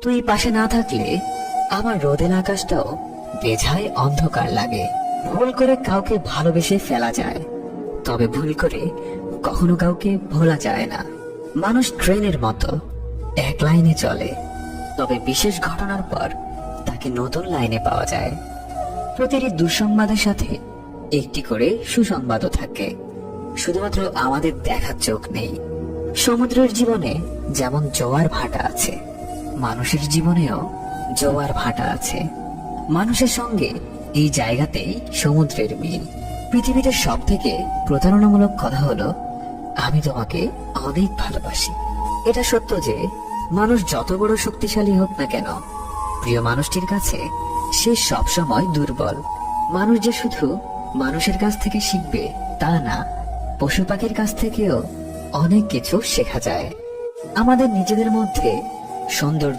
তুই পাশে না থাকলে আমার রোদেলা আকাশটাও বেঝায় অন্ধকার লাগে। ভুল করে কাউকে ভালোবেসে ফেলা যায়, তবে ভুল করে কখনো কাউকে ভোলা যায় না। মানুষ ট্রেনের মতো এক লাইনে চলে, তবে বিশেষ ঘটনার পর তাকে নতুন লাইনে পাওয়া যায়। প্রতিটি দুঃসংবাদের সাথে একটি করে সুসংবাদও থাকে, শুধুমাত্র আমাদের দেখার চোখ নেই। সমুদ্রের জীবনে যেমন জোয়ার ভাটা আছে, মানুষের জীবনেও জোয়ার ভাটা আছে। মানুষের সঙ্গে এই জায়গাতেই সমুদ্রের মিল। পৃথিবীতে সব থেকে প্রতারণামূলক কথা হলো, আমি তোমাকে অনেক ভালোবাসি। এটা সত্য যে মানুষ যত বড় শক্তিশালী হোক না কেন, প্রিয় মানুষটির কাছে সে সবসময় দুর্বল। মানুষ যে শুধু মানুষের কাছ থেকে শিখবে তা না, পশু পাখির কাছ থেকেও অনেক কিছু শেখা যায়। আমাদের নিজেদের মধ্যে সৌন্দর্য